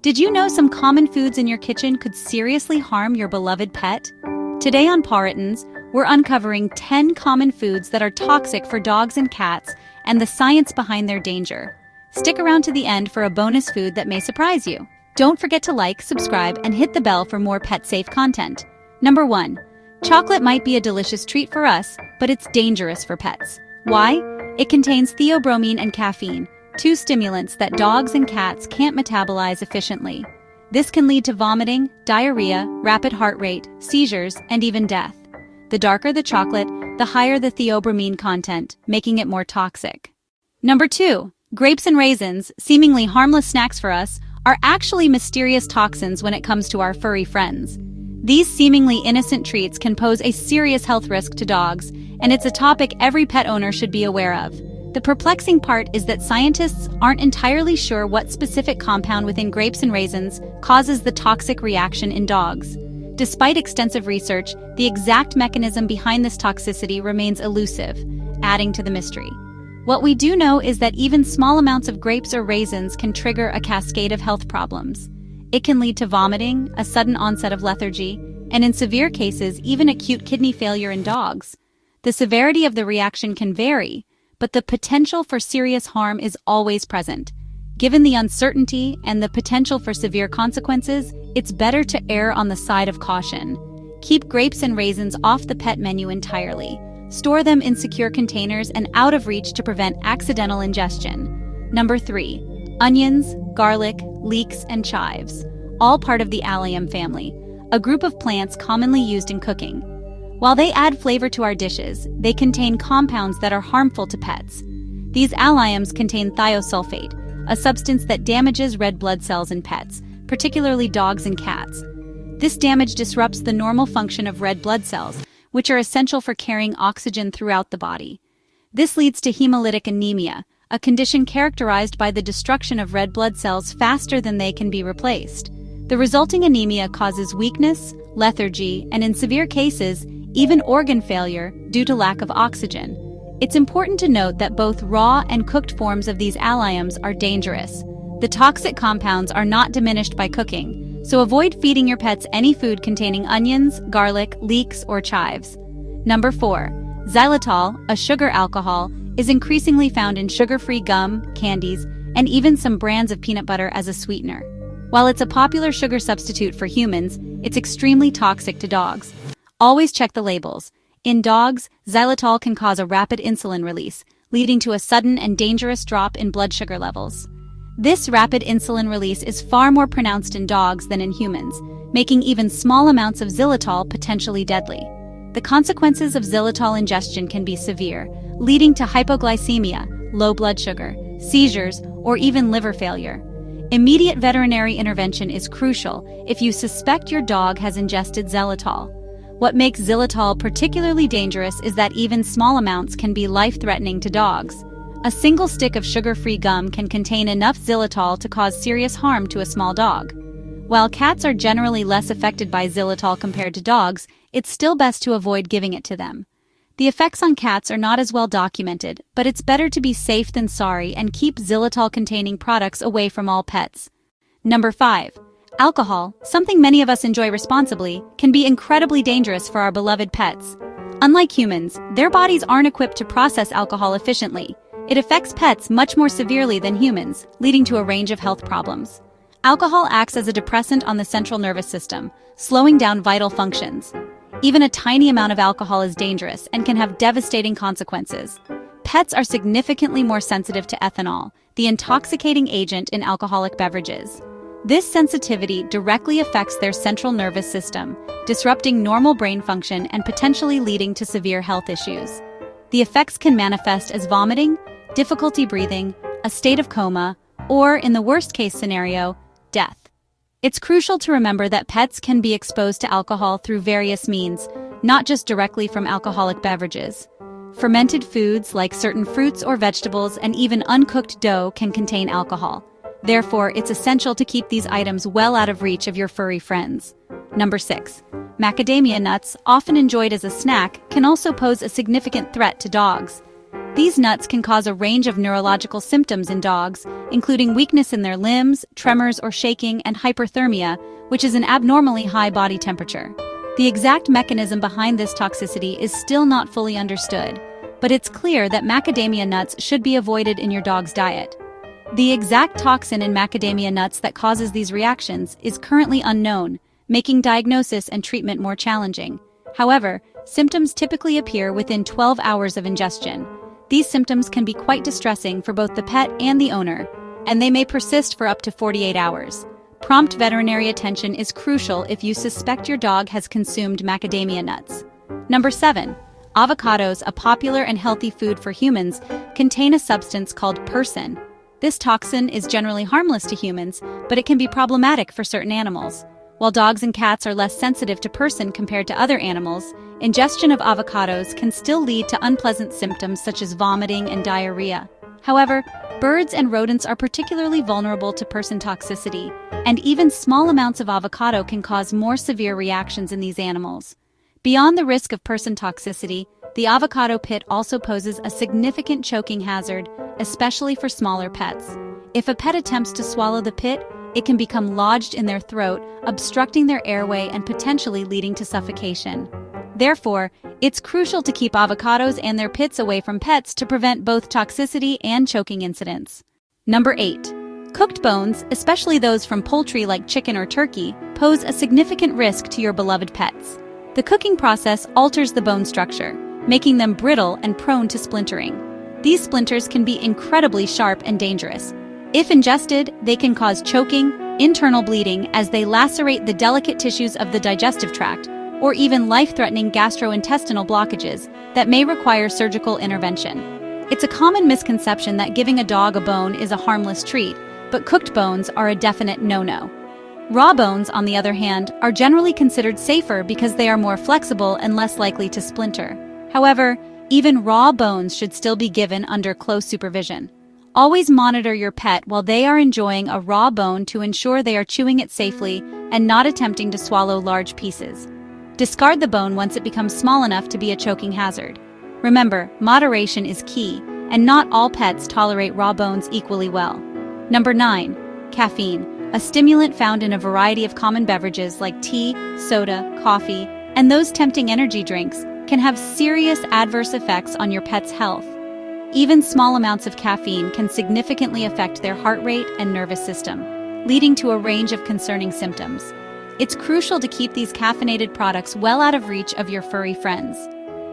Did you know some common foods in your kitchen could seriously harm your beloved pet? Today on Pawritans, we're uncovering 10 common foods that are toxic for dogs and cats and the science behind their danger. Stick around to the end for a bonus food that may surprise you. Don't forget to like, subscribe, and hit the bell for more pet-safe content. Number 1. Chocolate might be a delicious treat for us, but it's dangerous for pets. Why? It contains theobromine and caffeine, two stimulants that dogs and cats can't metabolize efficiently. This can lead to vomiting, diarrhea, rapid heart rate, seizures, and even death. The darker the chocolate, the higher the theobromine content, making it more toxic. Number 2. Grapes and raisins, seemingly harmless snacks for us, are actually mysterious toxins when it comes to our furry friends. These seemingly innocent treats can pose a serious health risk to dogs, and it's a topic every pet owner should be aware of. The perplexing part is that scientists aren't entirely sure what specific compound within grapes and raisins causes the toxic reaction in dogs. Despite extensive research, the exact mechanism behind this toxicity remains elusive, adding to the mystery. What we do know is that even small amounts of grapes or raisins can trigger a cascade of health problems. It can lead to vomiting, a sudden onset of lethargy, and in severe cases, even acute kidney failure in dogs. The severity of the reaction can vary, but the potential for serious harm is always present. Given the uncertainty and the potential for severe consequences, it's better to err on the side of caution. Keep grapes and raisins off the pet menu entirely. Store them in secure containers and out of reach to prevent accidental ingestion. Number 3. Onions, garlic, leeks, and chives. All part of the allium family, a group of plants commonly used in cooking. While they add flavor to our dishes, they contain compounds that are harmful to pets. These alliums contain thiosulfate, a substance that damages red blood cells in pets, particularly dogs and cats. This damage disrupts the normal function of red blood cells, which are essential for carrying oxygen throughout the body. This leads to hemolytic anemia, a condition characterized by the destruction of red blood cells faster than they can be replaced. The resulting anemia causes weakness, lethargy, and in severe cases, even organ failure due to lack of oxygen. It's important to note that both raw and cooked forms of these alliums are dangerous. The toxic compounds are not diminished by cooking, so avoid feeding your pets any food containing onions, garlic, leeks, or chives. Number 4. Xylitol, a sugar alcohol, is increasingly found in sugar-free gum, candies, and even some brands of peanut butter as a sweetener. While it's a popular sugar substitute for humans, it's extremely toxic to dogs. Always check the labels. In dogs, xylitol can cause a rapid insulin release, leading to a sudden and dangerous drop in blood sugar levels. This rapid insulin release is far more pronounced in dogs than in humans, making even small amounts of xylitol potentially deadly. The consequences of xylitol ingestion can be severe, leading to hypoglycemia, low blood sugar, seizures, or even liver failure. Immediate veterinary intervention is crucial if you suspect your dog has ingested xylitol. What makes xylitol particularly dangerous is that even small amounts can be life-threatening to dogs. A single stick of sugar-free gum can contain enough xylitol to cause serious harm to a small dog. While cats are generally less affected by xylitol compared to dogs, it's still best to avoid giving it to them. The effects on cats are not as well documented, but it's better to be safe than sorry and keep xylitol-containing products away from all pets. Number 5. Alcohol, something many of us enjoy responsibly, can be incredibly dangerous for our beloved pets. Unlike humans, their bodies aren't equipped to process alcohol efficiently. It affects pets much more severely than humans, leading to a range of health problems. Alcohol acts as a depressant on the central nervous system, slowing down vital functions. Even a tiny amount of alcohol is dangerous and can have devastating consequences. Pets are significantly more sensitive to ethanol, the intoxicating agent in alcoholic beverages. This sensitivity directly affects their central nervous system, disrupting normal brain function and potentially leading to severe health issues. The effects can manifest as vomiting, difficulty breathing, a state of coma, or, in the worst-case scenario, death. It's crucial to remember that pets can be exposed to alcohol through various means, not just directly from alcoholic beverages. Fermented foods like certain fruits or vegetables and even uncooked dough can contain alcohol. Therefore, it's essential to keep these items well out of reach of your furry friends. Number 6. Macadamia nuts, often enjoyed as a snack, can also pose a significant threat to dogs. These nuts can cause a range of neurological symptoms in dogs, including weakness in their limbs, tremors or shaking, and hyperthermia, which is an abnormally high body temperature. The exact mechanism behind this toxicity is still not fully understood, but it's clear that macadamia nuts should be avoided in your dog's diet. The exact toxin in macadamia nuts that causes these reactions is currently unknown, making diagnosis and treatment more challenging. However, symptoms typically appear within 12 hours of ingestion. These symptoms can be quite distressing for both the pet and the owner, and they may persist for up to 48 hours. Prompt veterinary attention is crucial if you suspect your dog has consumed macadamia nuts. Number 7. Avocados, a popular and healthy food for humans, contain a substance called persin. This toxin is generally harmless to humans, but it can be problematic for certain animals. While dogs and cats are less sensitive to persin compared to other animals, ingestion of avocados can still lead to unpleasant symptoms such as vomiting and diarrhea. However, birds and rodents are particularly vulnerable to persin toxicity, and even small amounts of avocado can cause more severe reactions in these animals. Beyond the risk of persin toxicity, the avocado pit also poses a significant choking hazard, especially for smaller pets. If a pet attempts to swallow the pit, it can become lodged in their throat, obstructing their airway and potentially leading to suffocation. Therefore, it's crucial to keep avocados and their pits away from pets to prevent both toxicity and choking incidents. Number 8. Cooked bones, especially those from poultry like chicken or turkey, pose a significant risk to your beloved pets. The cooking process alters the bone structure, making them brittle and prone to splintering. These splinters can be incredibly sharp and dangerous. If ingested, they can cause choking, internal bleeding as they lacerate the delicate tissues of the digestive tract, or even life-threatening gastrointestinal blockages that may require surgical intervention. It's a common misconception that giving a dog a bone is a harmless treat, but cooked bones are a definite no-no. Raw bones, on the other hand, are generally considered safer because they are more flexible and less likely to splinter. However, even raw bones should still be given under close supervision. Always monitor your pet while they are enjoying a raw bone to ensure they are chewing it safely and not attempting to swallow large pieces. Discard the bone once it becomes small enough to be a choking hazard. Remember, moderation is key, and not all pets tolerate raw bones equally well. Number 9. Caffeine, a stimulant found in a variety of common beverages like tea, soda, coffee, and those tempting energy drinks, can have serious adverse effects on your pet's health. Even small amounts of caffeine can significantly affect their heart rate and nervous system, leading to a range of concerning symptoms. It's crucial to keep these caffeinated products well out of reach of your furry friends.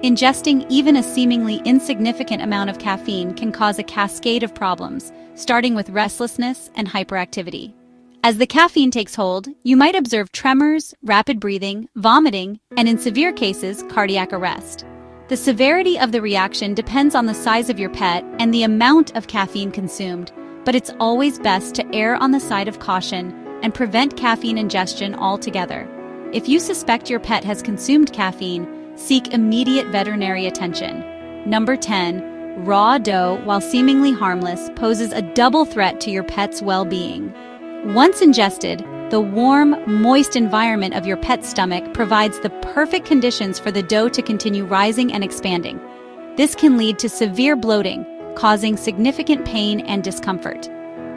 Ingesting even a seemingly insignificant amount of caffeine can cause a cascade of problems, starting with restlessness and hyperactivity. As the caffeine takes hold, you might observe tremors, rapid breathing, vomiting, and in severe cases, cardiac arrest. The severity of the reaction depends on the size of your pet and the amount of caffeine consumed, but it's always best to err on the side of caution and prevent caffeine ingestion altogether. If you suspect your pet has consumed caffeine, seek immediate veterinary attention. Number 10. Raw dough, while seemingly harmless, poses a double threat to your pet's well-being. Once ingested, the warm, moist environment of your pet's stomach provides the perfect conditions for the dough to continue rising and expanding. This can lead to severe bloating, causing significant pain and discomfort.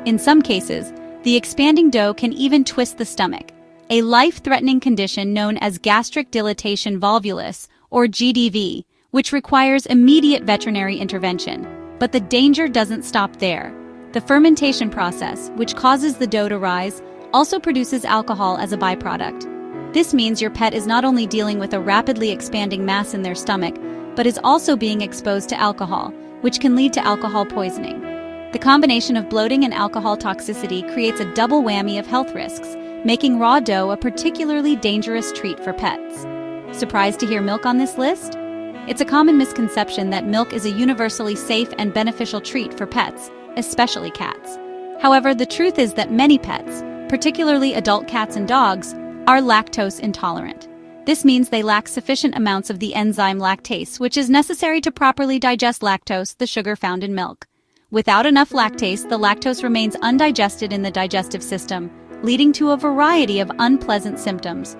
In some cases, the expanding dough can even twist the stomach, a life-threatening condition known as gastric dilatation volvulus, or GDV, which requires immediate veterinary intervention. But the danger doesn't stop there. The fermentation process, which causes the dough to rise, also produces alcohol as a byproduct. This means your pet is not only dealing with a rapidly expanding mass in their stomach, but is also being exposed to alcohol, which can lead to alcohol poisoning. The combination of bloating and alcohol toxicity creates a double whammy of health risks, making raw dough a particularly dangerous treat for pets. Surprised to hear milk on this list? It's a common misconception that milk is a universally safe and beneficial treat for pets, especially cats. However, the truth is that many pets, particularly adult cats and dogs, are lactose intolerant. This means they lack sufficient amounts of the enzyme lactase, which is necessary to properly digest lactose, the sugar found in milk. Without enough lactase, the lactose remains undigested in the digestive system, leading to a variety of unpleasant symptoms.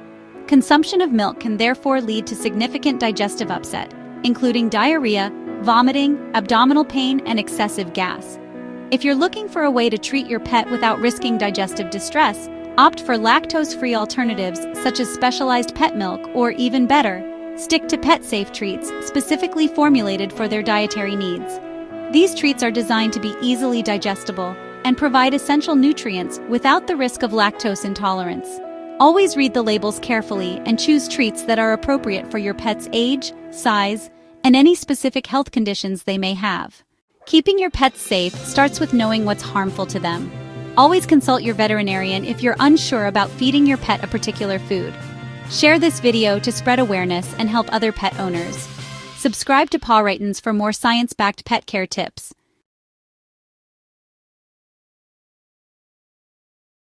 Consumption of milk can therefore lead to significant digestive upset, including diarrhea, vomiting, abdominal pain, and excessive gas. If you're looking for a way to treat your pet without risking digestive distress, opt for lactose-free alternatives such as specialized pet milk, or even better, stick to pet-safe treats specifically formulated for their dietary needs. These treats are designed to be easily digestible and provide essential nutrients without the risk of lactose intolerance. Always read the labels carefully and choose treats that are appropriate for your pet's age, size, and any specific health conditions they may have. Keeping your pets safe starts with knowing what's harmful to them. Always consult your veterinarian if you're unsure about feeding your pet a particular food. Share this video to spread awareness and help other pet owners. Subscribe to Pawritans for more science-backed pet care tips.